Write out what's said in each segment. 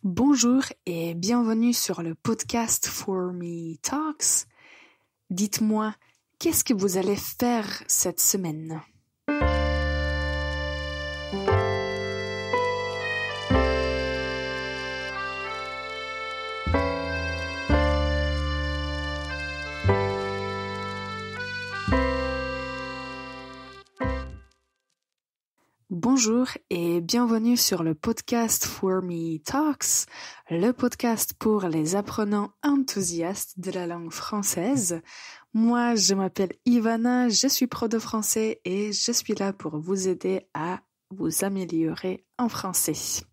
Bonjour et bienvenue sur le podcast For Me Talks. Dites-moi, qu'est-ce que vous allez faire cette semaine? Bonjour et bienvenue sur le podcast For Me Talks, le podcast pour les apprenants enthousiastes de la langue française. Moi, je m'appelle Ivana, je suis pro de français et je suis là pour vous aider à vous améliorer en français.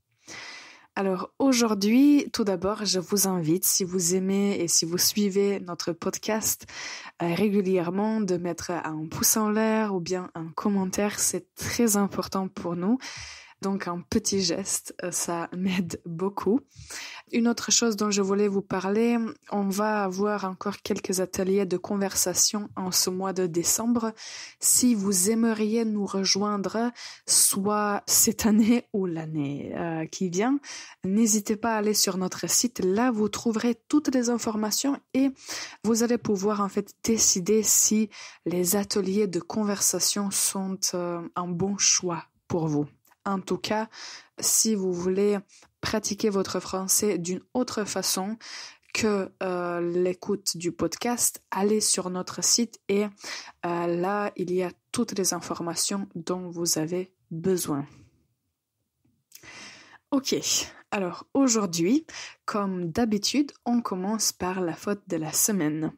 Alors aujourd'hui, tout d'abord, je vous invite, si vous aimez et si vous suivez notre podcast régulièrement, de mettre un pouce en l'air ou bien un commentaire, c'est très important pour nous. Donc un petit geste, ça m'aide beaucoup. Une autre chose dont je voulais vous parler, on va avoir encore quelques ateliers de conversation en ce mois de décembre. Si vous aimeriez nous rejoindre, soit cette année ou l'année qui vient, n'hésitez pas à aller sur notre site. Là, vous trouverez toutes les informations et vous allez pouvoir en fait décider si les ateliers de conversation sont un bon choix pour vous. En tout cas, si vous voulez pratiquer votre français d'une autre façon que l'écoute du podcast, allez sur notre site et là, il y a toutes les informations dont vous avez besoin. Ok, alors aujourd'hui, comme d'habitude, on commence par la faute de la semaine.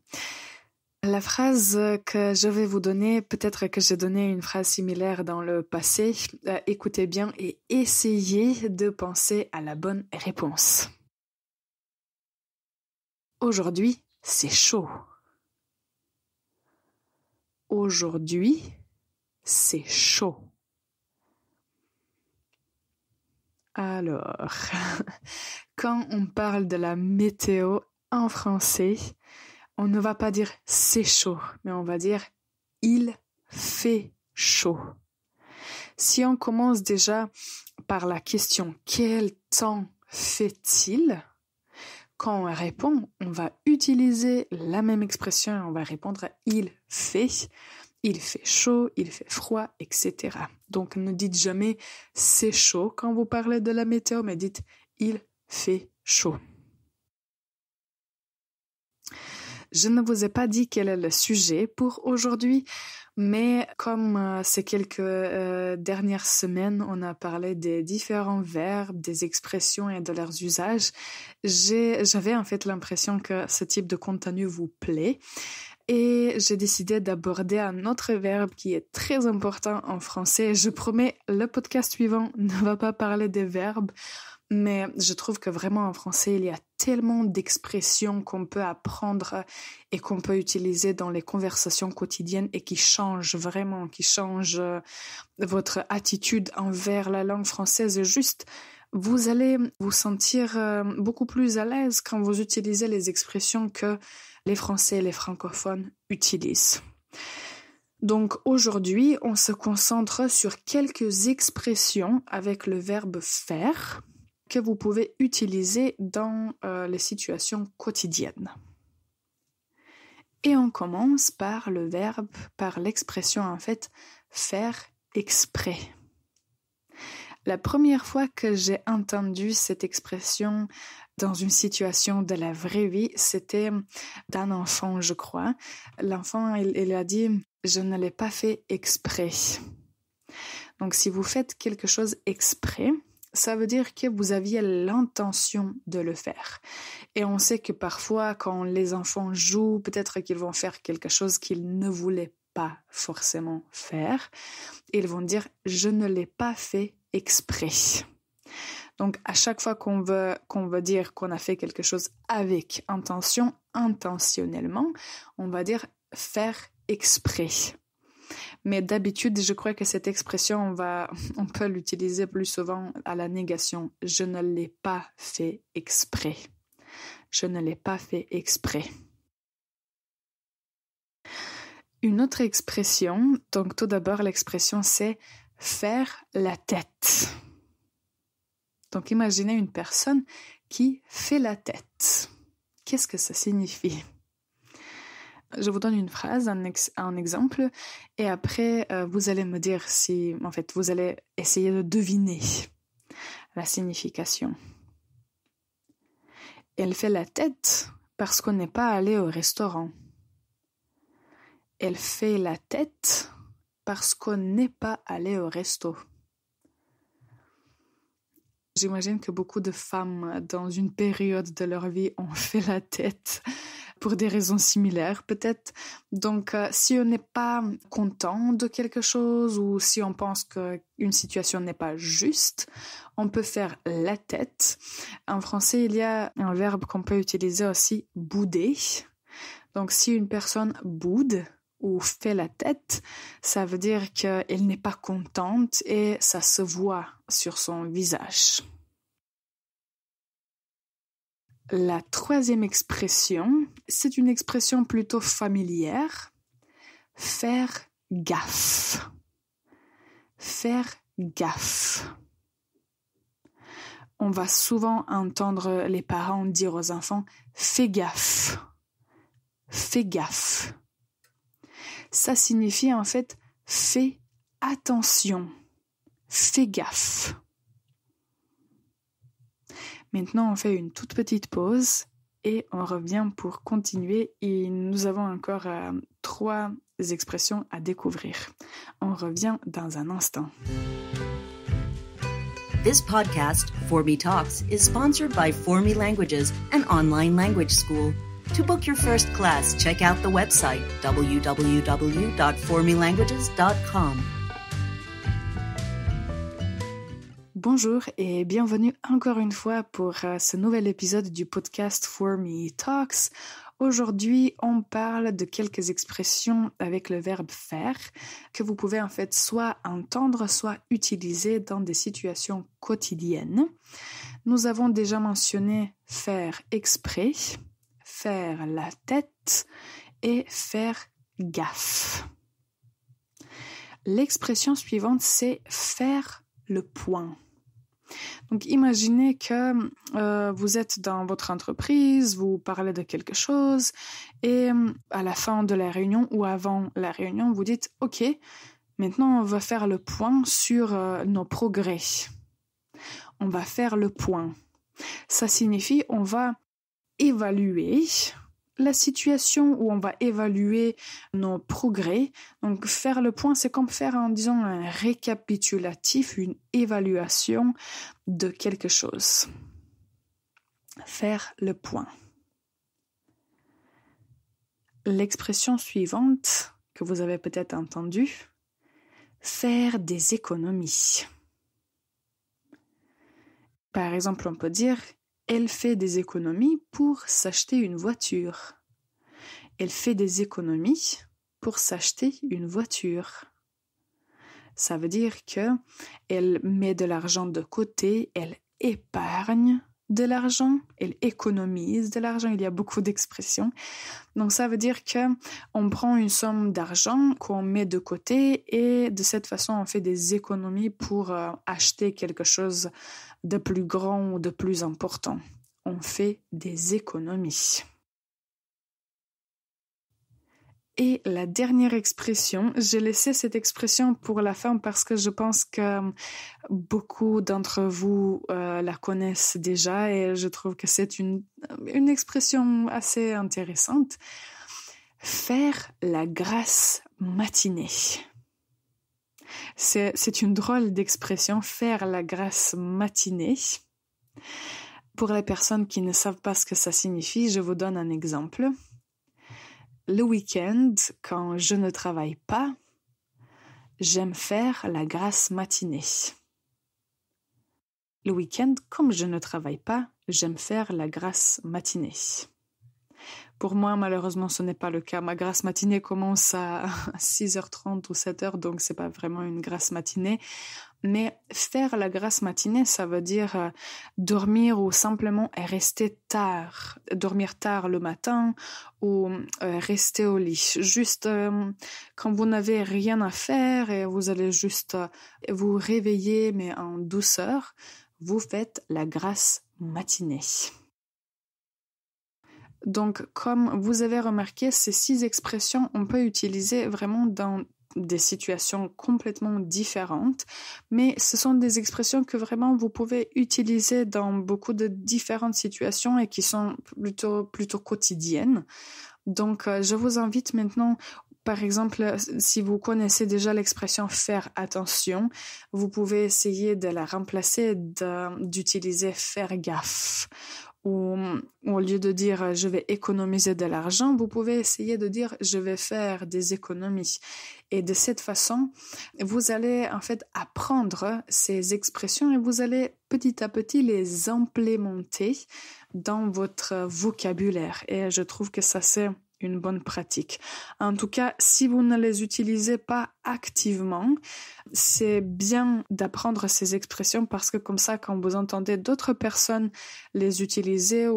La phrase que je vais vous donner, peut-être que j'ai donné une phrase similaire dans le passé. Écoutez bien et essayez de penser à la bonne réponse. Aujourd'hui, c'est chaud. Aujourd'hui, c'est chaud. Alors, quand on parle de la météo en français, on ne va pas dire « c'est chaud », mais on va dire « il fait chaud ». Si on commence déjà par la question « quel temps fait-il ?» Quand on répond, on va utiliser la même expression et on va répondre « il fait chaud, il fait froid, etc. » Donc ne dites jamais « c'est chaud » quand vous parlez de la météo, mais dites « il fait chaud ». Je ne vous ai pas dit quel est le sujet pour aujourd'hui, mais comme ces quelques dernières semaines, on a parlé des différents verbes, des expressions et de leurs usages, j'avais en fait l'impression que ce type de contenu vous plaît. Et j'ai décidé d'aborder un autre verbe qui est très important en français. Je promets, le podcast suivant ne va pas parler des verbes, mais je trouve que vraiment en français, il y a tellement d'expressions qu'on peut apprendre et qu'on peut utiliser dans les conversations quotidiennes et qui changent vraiment, qui changent votre attitude envers la langue française. Juste, vous allez vous sentir beaucoup plus à l'aise quand vous utilisez les expressions que les Français et les francophones utilisent. Donc aujourd'hui, on se concentre sur quelques expressions avec le verbe faire que vous pouvez utiliser dans les situations quotidiennes. Et on commence par le verbe, par l'expression en fait faire exprès. La première fois que j'ai entendu cette expression dans une situation de la vraie vie, c'était d'un enfant, je crois. L'enfant, il a dit « je ne l'ai pas fait exprès ». Donc si vous faites quelque chose exprès, ça veut dire que vous aviez l'intention de le faire. Et on sait que parfois, quand les enfants jouent, peut-être qu'ils vont faire quelque chose qu'ils ne voulaient pas forcément faire. Ils vont dire « je ne l'ai pas fait exprès ». Donc, à chaque fois qu'on veut dire qu'on a fait quelque chose avec intention, intentionnellement, on va dire faire exprès. Mais d'habitude, je crois que cette expression, on peut l'utiliser plus souvent à la négation. Je ne l'ai pas fait exprès. Je ne l'ai pas fait exprès. Une autre expression, donc tout d'abord l'expression c'est faire la tête. Donc imaginez une personne qui fait la tête. Qu'est-ce que ça signifie? Je vous donne une phrase, un exemple, et après, vous allez me dire si, en fait, vous allez essayer de deviner la signification. Elle fait la tête parce qu'on n'est pas allé au restaurant. Elle fait la tête parce qu'on n'est pas allé au resto. J'imagine que beaucoup de femmes, dans une période de leur vie, ont fait la tête pour des raisons similaires, peut-être. Donc, si on n'est pas content de quelque chose ou si on pense qu'une situation n'est pas juste, on peut faire la tête. En français, il y a un verbe qu'on peut utiliser aussi, bouder. Donc, si une personne boude ou fait la tête, ça veut dire qu'elle n'est pas contente et ça se voit sur son visage. La troisième expression, c'est une expression plutôt familière. Faire gaffe. Faire gaffe. On va souvent entendre les parents dire aux enfants « fais gaffe ». Fais gaffe. Ça signifie en fait « fais attention ». Fais gaffe. Maintenant, on fait une toute petite pause et on revient pour continuer. Et nous avons encore 3 expressions à découvrir. On revient dans un instant. This podcast, For Me Talks, is sponsored by For Me Languages, an online language school. To book your first class, check out the website www.formelanguages.com. Bonjour et bienvenue encore une fois pour ce nouvel épisode du podcast For Me Talks. Aujourd'hui, on parle de quelques expressions avec le verbe faire que vous pouvez en fait soit entendre, soit utiliser dans des situations quotidiennes. Nous avons déjà mentionné faire exprès, faire la tête et faire gaffe. L'expression suivante, c'est faire le point. Donc, imaginez que vous êtes dans votre entreprise, vous parlez de quelque chose et à la fin de la réunion ou avant la réunion, vous dites « Ok, maintenant on va faire le point sur nos progrès. » On va faire le point. Ça signifie on va évaluer la situation où on va évaluer nos progrès. Donc, faire le point, c'est comme faire, disons, un récapitulatif, une évaluation de quelque chose. Faire le point. L'expression suivante que vous avez peut-être entendue, faire des économies. Par exemple, on peut dire elle fait des économies pour s'acheter une voiture. Elle fait des économies pour s'acheter une voiture. Ça veut dire qu'elle met de l'argent de côté, elle épargne de l'argent, elle économise de l'argent. Il y a beaucoup d'expressions. Donc ça veut dire qu'on prend une somme d'argent qu'on met de côté et de cette façon on fait des économies pour acheter quelque chose de plus grand ou de plus important. On fait des économies. Et la dernière expression, j'ai laissé cette expression pour la fin parce que je pense que beaucoup d'entre vous la connaissent déjà et je trouve que c'est une expression assez intéressante. Faire la grasse matinée. C'est une drôle d'expression, faire la grasse matinée. Pour les personnes qui ne savent pas ce que ça signifie, je vous donne un exemple. Le week-end, quand je ne travaille pas, j'aime faire la grasse matinée. Le week-end, comme je ne travaille pas, j'aime faire la grasse matinée. Pour moi, malheureusement, ce n'est pas le cas. Ma grasse matinée commence à 6h30 ou 7h, donc c'est pas vraiment une grasse matinée. Mais faire la grasse matinée, ça veut dire dormir ou simplement rester tard. Dormir tard le matin ou rester au lit. Juste quand vous n'avez rien à faire et vous allez juste vous réveiller, mais en douceur, vous faites la grasse matinée. Donc, comme vous avez remarqué, ces 6 expressions, on peut utiliser vraiment dans des situations complètement différentes, mais ce sont des expressions que vraiment vous pouvez utiliser dans beaucoup de différentes situations et qui sont plutôt quotidiennes. Donc, je vous invite maintenant, par exemple, si vous connaissez déjà l'expression « faire attention », vous pouvez essayer de la remplacer d'utiliser « faire gaffe ». Ou au lieu de dire « je vais économiser de l'argent », vous pouvez essayer de dire « je vais faire des économies ». Et de cette façon, vous allez en fait apprendre ces expressions et vous allez petit à petit les implémenter dans votre vocabulaire. Et je trouve que ça, c'est une bonne pratique. En tout cas, si vous ne les utilisez pas activement, c'est bien d'apprendre ces expressions parce que comme ça, quand vous entendez d'autres personnes les utiliser,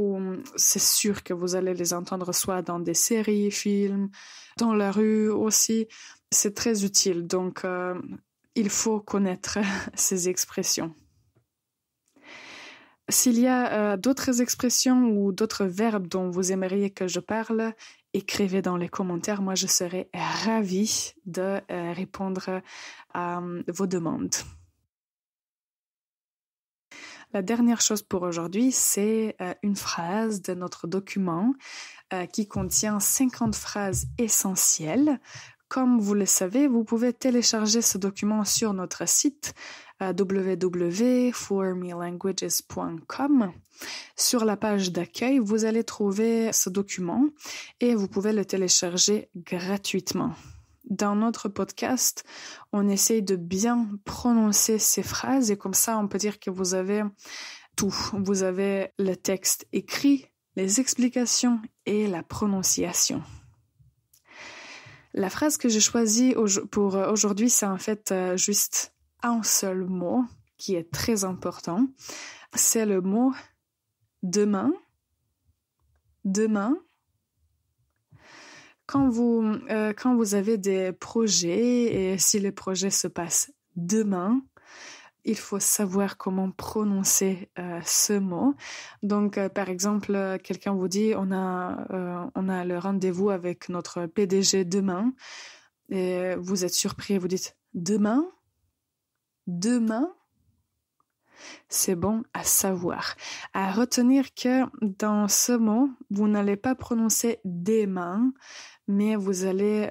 c'est sûr que vous allez les entendre soit dans des séries, films, dans la rue aussi. C'est très utile. Donc, il faut connaître ces expressions. S'il y a d'autres expressions ou d'autres verbes dont vous aimeriez que je parle, écrivez dans les commentaires. Moi, je serai ravie de répondre à vos demandes. La dernière chose pour aujourd'hui, c'est une phrase de notre document qui contient 50 phrases essentielles. Comme vous le savez, vous pouvez télécharger ce document sur notre site www.formelanguages.com. Sur la page d'accueil, vous allez trouver ce document et vous pouvez le télécharger gratuitement. Dans notre podcast, on essaye de bien prononcer ces phrases et comme ça, on peut dire que vous avez tout. Vous avez le texte écrit, les explications et la prononciation. La phrase que j'ai choisie pour aujourd'hui, c'est en fait juste un seul mot qui est très important. C'est le mot « demain ». Demain. Quand vous avez des projets et si les projets se passent demain, il faut savoir comment prononcer ce mot. Donc, par exemple, quelqu'un vous dit on a le rendez-vous avec notre PDG demain et vous êtes surpris, vous dites demain. C'est bon à savoir. À retenir que dans ce mot, vous n'allez pas prononcer des mains, mais vous allez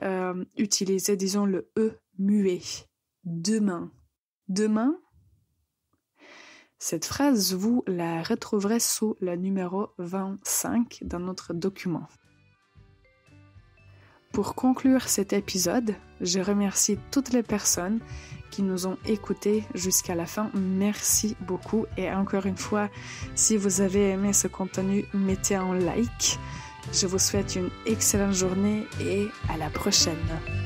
utiliser, disons, le E muet. Demain. Demain. Cette phrase, vous la retrouverez sous le numéro 25 dans notre document. Pour conclure cet épisode, je remercie toutes les personnes qui nous ont écoutés jusqu'à la fin. Merci beaucoup. Et encore une fois, si vous avez aimé ce contenu, mettez un like. Je vous souhaite une excellente journée et à la prochaine.